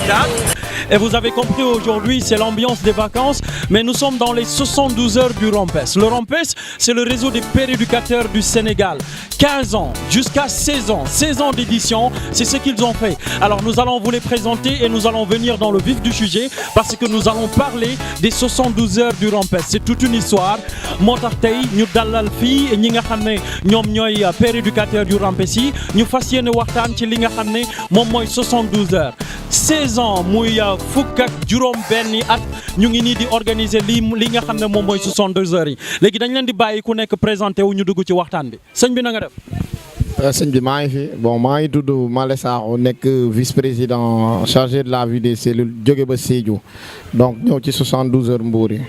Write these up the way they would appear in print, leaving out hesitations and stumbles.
date. Et vous avez compris, aujourd'hui, c'est l'ambiance des vacances, mais nous sommes dans les 72 heures du RAMPES. Le RAMPES, c'est le réseau des péréducateurs du Sénégal. 15 ans jusqu'à 16 ans, 16 ans d'édition, c'est ce qu'ils ont fait. Alors nous allons vous les présenter et nous allons venir dans le vif du sujet parce que nous allons parler des 72 heures du RAMPES. C'est toute une histoire. moo tax tey ñu dalal fii ñi nga xam ne ñoom ñooy péréducateurs du RAMPES yi ñu fas yéene waxtaan ci li nga xam ne moom mooy 72 heures 16 ans muy fukk ak juróom benni at ñu ngi nii di organiser li nga xam ne moom mooy 72 heures yi léegi dañ leen di bàyyi ku nekk présenté wu ñu dugg ci waxtaan bi sëñ bi na nga def. sëñ bi maa ngi fi bon maa ngi tudd Malé Sakho nekk vice-président chargé de la vie des cellules jóge ba Sédhiou donc ñëw ci 72 heures Mbour yi.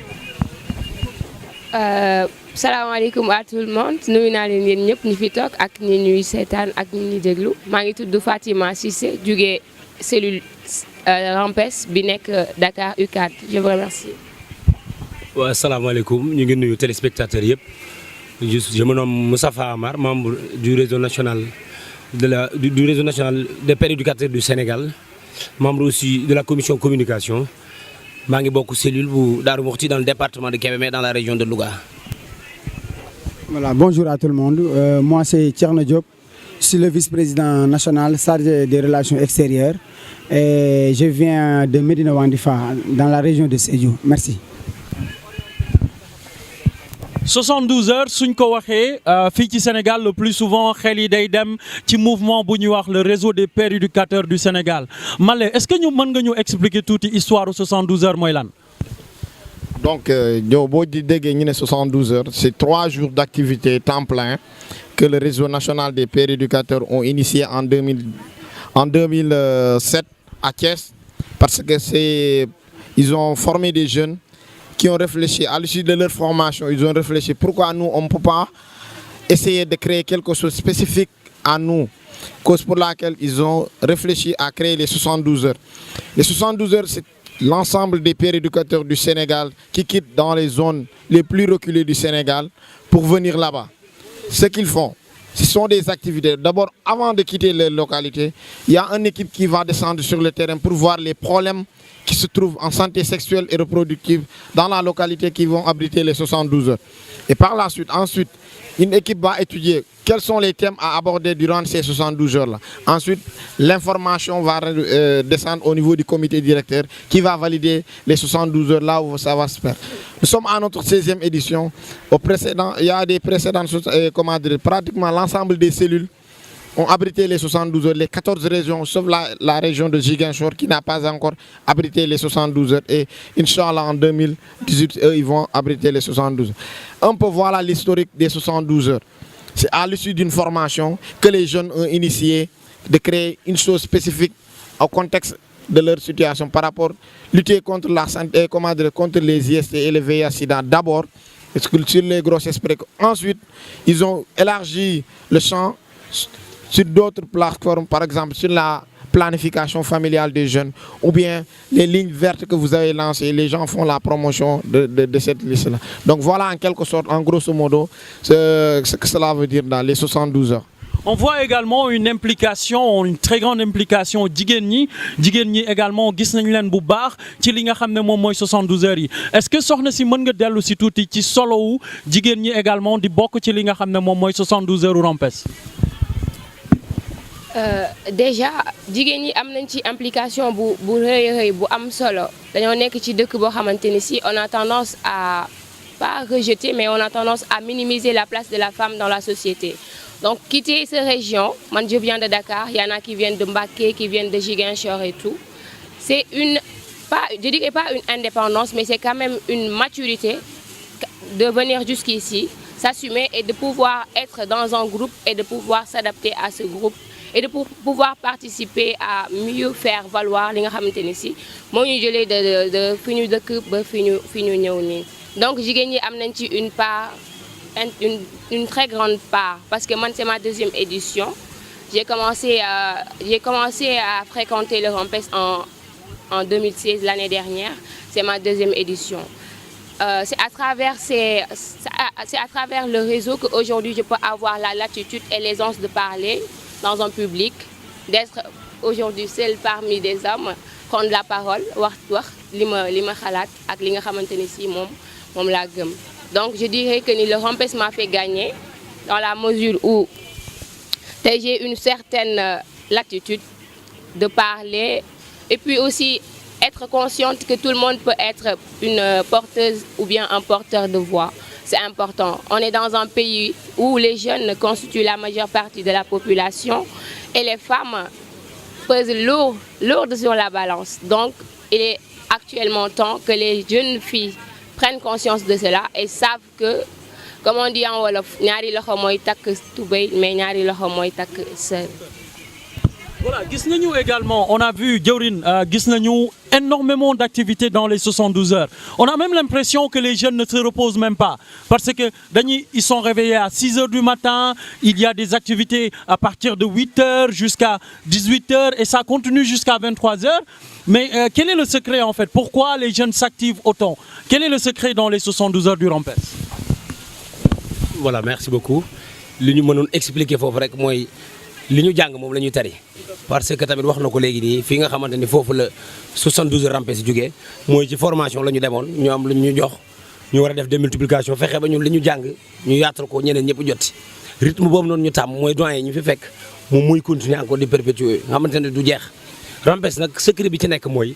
salaamaaleykum à tout le monde nuyu naa leen yéen ñëpp ñi fi toog ak ñi ñuy seetaan ak ñi ñuy déglu maa ngi tudd Fatima Cissé jóge cellule RAMPES bi nekk Dakar UCAD je vous remercie. waaw salaamaaleykum ñu ngi nuyu téléspectateurs yëpp je me nomme Moustapha Amar membre du réseau national du réseau national des péréducateurs du Sénégal membre aussi de la commission communication. maa ngi bokk cellule bu Darou Mouhty dans le département de Kébémer dans la région de Louga. Voilà, bonjour à tout le monde. Moi c'est Thierno Diop, je suis le vice-président national chargé des relations extérieures et je viens de Médina Wandifa dans la région de Sédhiou. Merci. 72 heures suñ ko waxee fii ci Sénégal le plus souvent xel yi day dem ci mouvement bu ñuy wax le réseau des péréducateurs du Sénégal Malé est-ce que ñu mën nga ñu expliquer tuuti histoire 72 heures mooy lan. donc yow boo di déggee ñu ne 72 heures c'est 3 jours d'activité temps plein que le réseau national des péréducateurs ont initié en 2007 à Thiès parce que ils ont formé des jeunes qui ont réfléchi à l'issue de leur formation, ils ont réfléchi pourquoi nous on ne peut pas essayer de créer quelque chose de spécifique à nous, cause pour laquelle ils ont réfléchi à créer les 72 heures. Les 72 heures, c'est l'ensemble des péréducateurs du Sénégal qui quittent dans les zones les plus reculées du Sénégal pour venir là-bas. Ce qu'ils font, ce sont des activités. D'abord, avant de quitter leur localité, il y a une équipe qui va descendre sur le terrain pour voir les problèmes qui se trouvent en santé sexuelle et reproductive dans la localité qui vont abriter les 72 heures. Et par la suite, ensuite, une équipe va étudier quels sont les thèmes à aborder durant ces 72 heures-là. Ensuite, l'information va descendre au niveau du comité directeur qui va valider les 72 heures là où ça va se faire. Nous sommes à notre 16e édition. Il y a des précédents, pratiquement l'ensemble des cellules ont abrité les 72 heures, les 14 régions, sauf la région de Ziguinchor qui n'a pas encore abrité les 72 heures. Et Inch'Allah, en 2018, eux, ils vont abriter les 72 heures. On peut voir l'historique des 72 heures. C'est à l'issue d'une formation que les jeunes ont initié de créer une chose spécifique au contexte de leur situation par rapport à lutter contre la santé, contre les IST et les VIH-Sida d'abord, sur les grossesses précoces. Ensuite, ils ont élargi le champ sur d'autres plateformes, par exemple sur la planification familiale des jeunes ou bien les lignes vertes que vous avez lancées, les gens font la promotion de cette liste-là. Donc voilà en quelque sorte, en grosso modo, ce que cela veut dire dans les 72 heures. On voit également une implication, une très grande implication jigéen ñi également gis nañ leen bu baax ci li nga xam ne moom mooy 72 heures yi est-ce que soxna si mën nga dellu si tuuti ci solo wu jigéen ñi également di bokk ci li nga xam ne moom mooy 72 heures RAMPES. Déjà jigéen ñi am nañ ci implication bu rëy bu am solo dañoo nekk ci dëkk boo xamante ni si on a tendance à pas rejeter mais on a tendance à minimiser la place de la femme dans la société. Donc quitter ces régions, moi je viens de Dakar, il y en a qui viennent de Mbacké, qui viennent de Ziguinchor et tout. C'est je dirais pas une indépendance, mais c'est quand même une maturité de venir jusqu'ici, s'assumer et de pouvoir être dans un groupe et de pouvoir s'adapter à ce groupe et de pouvoir participer à mieux faire valoir li nga xamante ni si moo ñu jëlee de fi ñu dëkk ba fi ñu ñëw nii. Donc jigéen ñi am nañ ci une très grande part parce que moi c'est ma 2e édition. J'ai commencé à fréquenter le RAMPES en 2016 l'année dernière. C'est ma 2e édition. C'est à travers le réseau qu'aujourd'hui je peux avoir la latitude et l'aisance de parler dans un public, d'être aujourd'hui seule parmi des hommes prendre la parole wax li ma xalaat ak li nga xamante ni si moom laa gëm. Donc je dirais que le RAMPES m'a fait gagner dans la mesure où j'ai une certaine latitude de parler et puis aussi être consciente que tout le monde peut être une porteuse ou bien un porteur de voix. C'est important. On est dans un pays où les jeunes constituent la majeure partie de la population et les femmes pèsent lourd sur la balance. Donc, il est actuellement temps que les jeunes filles prennent conscience de cela et savent que, comme on dit en wolof, ñaari loxo mooy takk tubéy mais ñaari loxo mooy takk sër. Voilà, gis nañu également, on a vu Diawrine, gis nañu énormément d'activités dans les 72 heures. On a même l'impression que les jeunes ne se reposent même pas parce que ils sont réveillés à 6 heures du matin, il y a des activités à partir de 8 heures jusqu'à 18 heures et ça continue jusqu'à 23 heures. Mais quel est le secret en fait? Pourquoi les jeunes s'activent autant? Quel est le secret dans les 72 heures du RAMPES? Voilà, merci beaucoup. Li ñu mënoon expliquer foofu rek mooy li ñu jàng moom la ñuy tari parce que tamit wax na ko léegi nii fii nga xamante ni foofu la 72 heures RAMPES jógee mooy ci formation la ñu demoon ñu am lu ñu jox ñu war a def démultiplication fexe ba ñun li ñu jàng ñu yaatal ko ñeneen ñëpp jot rythme boobu noonu ñu tàmm mooy doyen ñu fi fekk moom muy continuer encore di perpétuer nga xamante ne du jeex RAMPES nag secret bi ci nekk mooy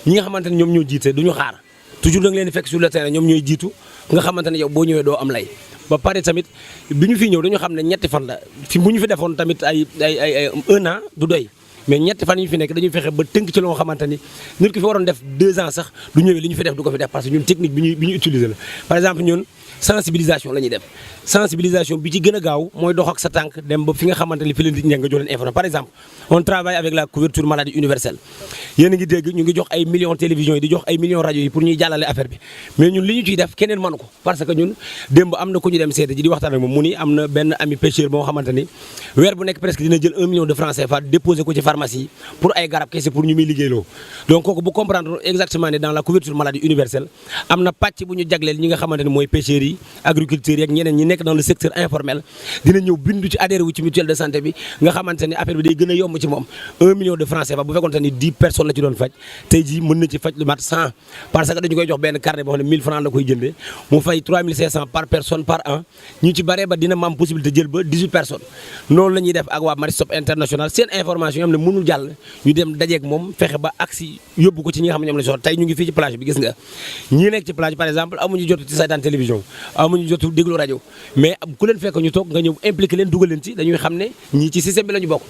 ñi nga xamante ne ñoom ñoo jiite du ñu xaar toujours da nga leen di fekk sur le terrain ñoom ñooy jiitu nga xamante ne yow boo ñëwee doo am lay ba pare tamit bi ñu fi ñëw dañu xam ne ñetti fan la fi bu ñu fi defoon tamit ay 1 an du doy mais ñetti fan yi ñu fi nekk dañuy fexe ba tënk ci loo xamante ni nit ki fi waroon def 2 ans sax du ñëwee li ñu fi def du ko fi def parce que ñun technique bi ñu utiliser la par exemple ñun sensibilisation la ñuy def sensibilisation bi ci gën a gaaw mooy dox ak sa tànk dem ba fi nga xamante ni fi leen di nga jox leen information par exemple on travaille avec la couverture maladie universelle yéen a ngi dégg ñu ngi jox ay millions télévisions yi di jox ay millions rajo yi pour ñuy jàllale affaire bi mais ñun li ñu ciy def keneen mënu ko parce que ñun démb am na ku ñu dem seete ji di waxtaan ak moom mu ni am na benn ami pêcheur boo xamante ni weer bu nekk presque dina jël 1 million de francs CFA déposer ko ci pharmacie pour ay garab kese pour ñu muy liggéeyloo donc kooku bu comprendre exactement ne dans la couverture maladie universelle am na pàcc bu ñu jagleel ñi nga xamante ni mooy pêcheurs yi agriculteurs yi ak ñeneen ñi nekk dans le secteur informel dina ñëw bindu ci adhéré wu ci mutuelle de santé bi nga xamante ni affaire bi day gën a yomb ci moom 1 million de francs CFA bu fekkoon ni 10 personnes la ci doon faj tey jii mën na ci faj lu mat 100 parce que dañu koy jox benn carnet boo xam ne 1000 francs la koy jëndee mu fay 3500 par personne par an ñu ci baree ba dina am possibilité jël ba 18 personnes noonu la ñuy def ak waa Maristop International seen information yoo xam ne mënul jàll ñu dem dajeeg moom fexe ba agsi yóbbu ko ci ñi nga xam ne ñoom la soxla tey ñu ngi fii ci plage bi gis nga ñii nekk ci plage par exemple amuñu jotu ci saytaan télévision amuñu jotu déglu rajo mais ku leen fekk ñu toog nga ñëw impliqué leen dugal leen ci dañuy xam ne ñii ci système bi la ñu bokk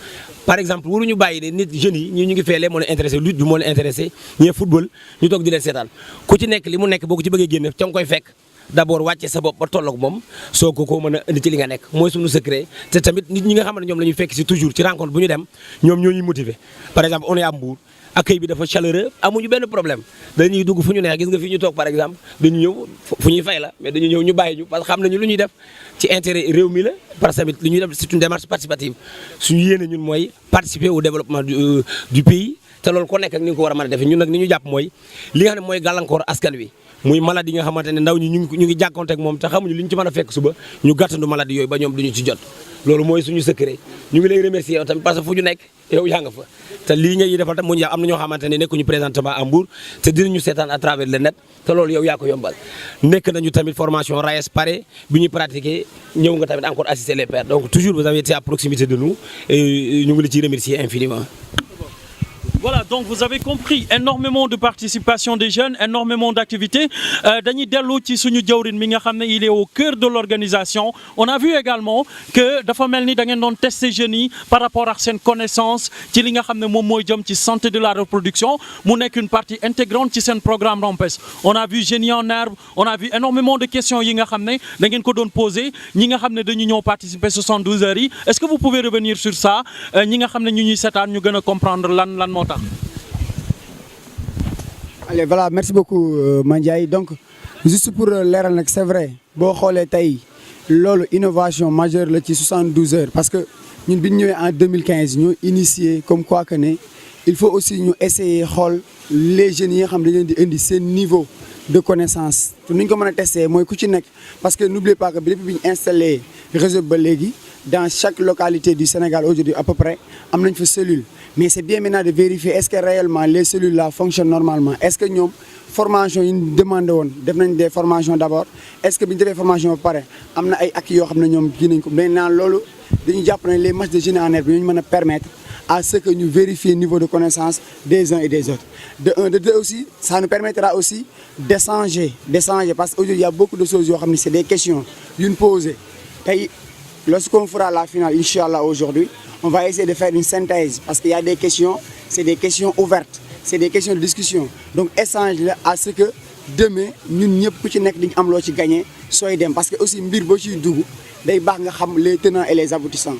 par exemple waruñu bàyyi ne nit jeunes yi ñii ñu ngi feelee moo leen intéressé lutte bi moo leen intéressé ñii football ñu toog di leen seetaan ku ci nekk li mu nekk boo ko ci bëggee génne ca nga koy fekk d'abord wàcce sa bopp ba tolloog moom soo ko mën a indi ci li nga nekk mooy suñu secret te tamit nit ñi nga xam ne ñoom la ñuy fekk si toujours ci rencontre bu ñu dem ñoom ñoo ñuy motiver par exemple on est à Mbour accueil bi dafa chaleureux amuñu benn problème dañuy dugg fu ñu neex gis nga fi ñu toog par exemple dañu ñëw fu ñuy fay la mais dañu ñëw ñu bàyyi ñu parce que xam nañu lu ñuy def ci intérêt réew mi la parce que tamit li ñuy def c'est une démarche participative suñu yéene ñun mooy participer au développement du pays te loolu ko nekk ak ni nga ko war a mën a defee ñun nag ni ñu jàpp mooy li nga xam ne mooy gàllankoor askan wi muy maladie yi nga xamante ne ndaw ñi ñu ngi jàkkoonte ak moom te xamuñu li ñu ci mën a fekk suba ñu gàttandu maladie yooyu ba ñoom duñu ci jot loolu mooy suñu secret ñu ngi lay remercier yow tamit parce que fu ñu nekk yow yaa nga fa te lii ngay defal tam moo ñu am na ñoo xamante ne nekkuñu présentement à Mbour te dinañu seetaan à travers le net te loolu yow yaa ko yombal nekk nañu tamit formation RAES pare bi ñuy pratiquer ñëw nga tamit encore assister les pairs donc toujours vous avez été à proximité de nous et ñu ngi la ciy remercier infiniment. Voilà, donc vous avez compris, énormément de participation des jeunes, énormément d'activités. Dañuy dellu ci suñu jawrin mi nga xam ne il est au cœur de l'organisation. On a vu également que dafa mel ni da ngeen doon tester jeunes yi par rapport ak seen connaissance ci li nga xam ne moom mooy jëm ci santé de la reproduction mu nekk une partie intégrante ci seen programme RAMPES. On a vu Génie en herbe, on a vu énormément de questions yi nga xam ne da ngeen ko doon poser ñi nga xam ne dañu ñëw participer 72 heures yi. Est-ce que vous pouvez revenir sur ça ñi nga xam ne ñu ñuy seetaan ñu gën a comprendre lan moo tax. Allez, voilà, merci beaucoup Mandiaye. Donc juste pour leeral nag c'est vrai boo xoolee tey loolu innovation majeure la ci 72 heures parce que ñun bi ñu ñëwee en 2015 ñoo initié comme quoi que ne il faut aussi ñu essayer xool les jeunes yi nga xam dañu leen di indi seen niveau de connaissance te nu ñu ko mën a tester mooy ku ci nekk parce que n'oubliez pas que depuis bi ñu installé réseau ba léegi dans chaque localité du Sénégal aujourd'hui à peu près am nañ fa cellule mais c'est bien maintenant de vérifier est-ce que réellement les cellules là fonctionnent normalement, est-ce que ñoom formation yi ñu demandé woon def nañ des formations d'abord, est-ce que bi ñu defee formation ba pare am na ay acquis yoo xam ne ñoom kii nañ ko. maintenant loolu dañu jàpp ne les matchs de génie en herbe bi ñu mën a permettre à ce que ñu vérifier niveau de connaissance des uns et des autres. De un, de deux aussi, ça nous permettra aussi d'échanger parce qu'aujourd'hui il y a beaucoup de choses yoo xam ne c'est des questions yu ñu posées. Tey lorsqu'on fera la finale Inch'Allah aujourd'hui, on va essayer de faire une synthèse parce qu'il y a des questions, c'est des questions ouvertes, c'est des questions de discussion. Donc échange la à ce que demain ñun ñëpp ku ci nekk dañu am loo ci gagné sooy dem parce que aussi mbir boo ciy dugg day baax nga xam les tenants et les aboutissants.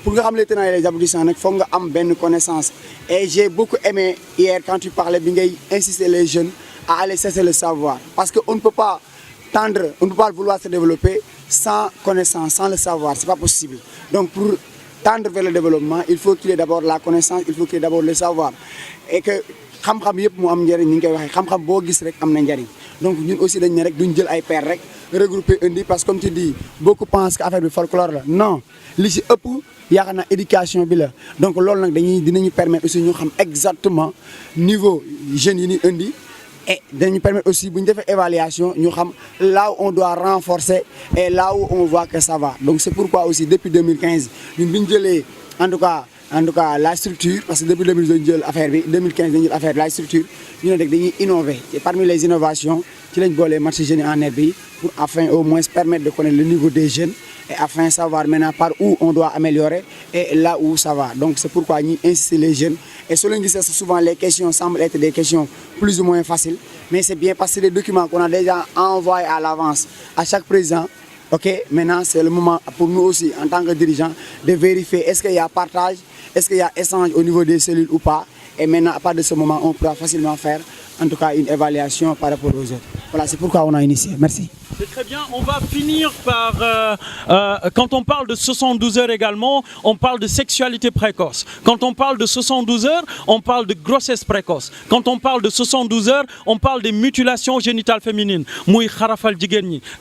Pour nga xam les tenants et les aboutissants nag foog nga am benn connaissance. Et j'ai beaucoup aimé hier quand tu parlais bi ngay insister les jeunes à aller chercher le savoir parce que on ne peut pas vouloir se développer sans connaissance, sans le savoir, c'est pas possible. Donc pour tendre vers le développement, il faut qu'il y ait d'abord la connaissance, il faut qu'il y ait d'abord le savoir. Et que xam-xam yëpp mu am njëriñ ni nga koy waxee xam-xam boo gis rek am na njëriñ. Donc ñun aussi dañ ne rek duñ jël ay paires rek regrouper indi parce que comme tu dis beaucoup pensent que affaire bi folklore la. Non, li ci ëpp yaakaar naa éducation bi la. Donc loolu nag dinañu permettre aussi ñu xam exactement niveau jeunes yi ni indi. Et nous permettre aussi de faire évaluation, nous savons là où on doit renforcer et là où on voit que ça va. Donc c'est pourquoi aussi depuis 2015, nous avons en tout cas la structure, parce que depuis 2015 nous avons fait la structure, nous avons innové. Et parmi les innovations, nous avons les marchés jeunes en herbe pour afin au moins permettre de connaître le niveau des jeunes et afin de savoir maintenant par où on doit améliorer et là où ça va. Donc c'est pourquoi nous insistons les jeunes. Et selon nous, souvent les questions semblent être des questions plus ou moins faciles, mais c'est bien parce que les documents qu'on a déjà envoyés à l'avance à chaque président. Ok, maintenant c'est le moment pour nous aussi en tant que dirigeants de vérifier est-ce qu'il y a partage, est-ce qu'il y a échange au niveau des cellules ou pas. Et maintenant à partir de ce moment, on pourra facilement faire en tout cas une évaluation par rapport aux autres. Voilà, c'est pourquoi on a initié. Merci. C'est très bien. On va finir par, quand on parle de 72 heures également, on parle de sexualité précoce. Quand on parle de 72 heures, on parle de grossesse précoce. Quand on parle de 72 heures, on parle des mutilations génitales féminines.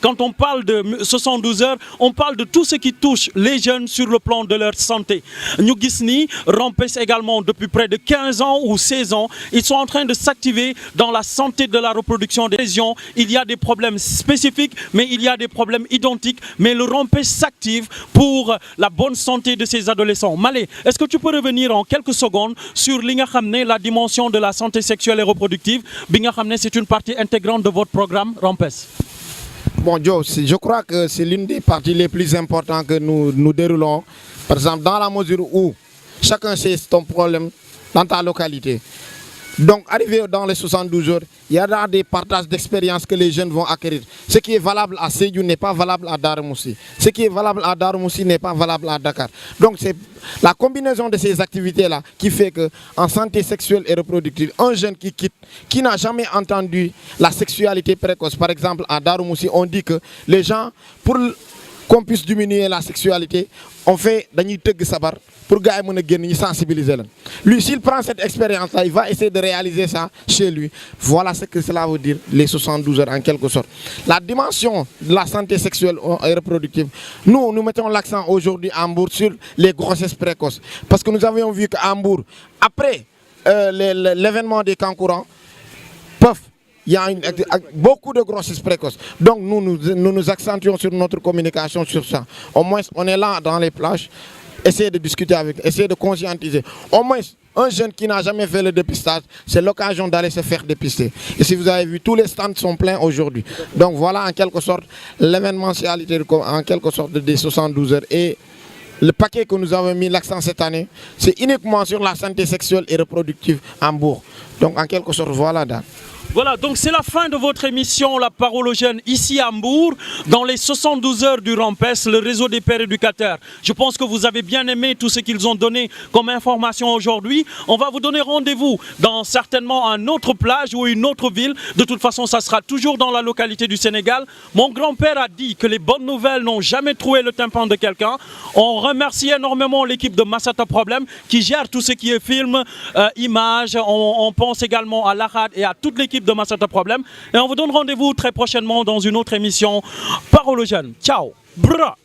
Quand on parle de 72 heures, on parle de tout ce qui touche les jeunes sur le plan de leur santé. Nous Gisni Rompes également depuis près de 15 ans ou 16 ans. Ils sont en train de s'activer dans la santé de la reproduction des lésions. Il y a des problèmes spécifiques, mais il y a des problèmes identiques. Mais le Rompes s'active pour la bonne santé de ces adolescents. Malé, est-ce que tu peux revenir en quelques secondes sur la dimension de la santé sexuelle et reproductive? C'est une partie intégrante de votre programme Rompes. Bon, Joe, je crois que c'est l'une des parties les plus importantes que nous déroulons. Par exemple, dans la mesure où chacun sait son problème dans ta localité. Donc, arrivé dans les 72 heures, il y aura des partages d'expériences que les jeunes vont acquérir. Ce qui est valable à Sédhiou n'est pas valable à Darou-Moussi. Ce qui est valable à Darou-Moussi n'est pas valable à Dakar. Donc, c'est la combinaison de ces activités-là qui fait qu'en santé sexuelle et reproductive, un jeune qui quitte, qui n'a jamais entendu la sexualité précoce, par exemple à Darou-Moussi, on dit que les gens, pour qu'on puisse diminuer la sexualité, on fait des teug sabar pour gars yi sensibiliser. Lui, s'il prend cette expérience-là, il va essayer de réaliser ça chez lui. Voilà ce que cela veut dire, les 72 heures en quelque sorte. La dimension de la santé sexuelle et reproductive, nous mettons l'accent aujourd'hui à Hambourg sur les grossesses précoces. Parce que nous avions vu qu'à Hambourg, après l'événement des camps courants, il y a beaucoup de grossesses précoces. Donc nous accentuons sur notre communication sur ça. Au moins, on est là dans les plages, essayer de discuter avec, essayer de conscientiser. Au moins, un jeune qui n'a jamais fait le dépistage, c'est l'occasion d'aller se faire dépister. Et si vous avez vu, tous les stands sont pleins aujourd'hui. Donc voilà en quelque sorte l'événementialité en quelque sorte des 72 heures. Et le paquet que nous avons mis l'accent cette année, c'est uniquement sur la santé sexuelle et reproductive à Hambourg. Donc en quelque sorte, voilà. Voilà, donc c'est la fin de votre émission La Parole aux Jeunes ici à Hambourg, dans les 72 heures du Rompes, le réseau des pères éducateurs. Je pense que vous avez bien aimé tout ce qu'ils ont donné comme information aujourd'hui. On va vous donner rendez-vous dans certainement une autre plage ou une autre ville. De toute façon, ça sera toujours dans la localité du Sénégal. Mon grand-père a dit que les bonnes nouvelles n'ont jamais trouvé le tympan de quelqu'un. On remercie énormément l'équipe de Massata Problem qui gère tout ce qui est film, images. On pense également à l'Arad et à toute l'équipe de Massata Problem. Et on vous donne rendez-vous très prochainement dans une autre émission Parole aux Jeunes. Ciao. Bra.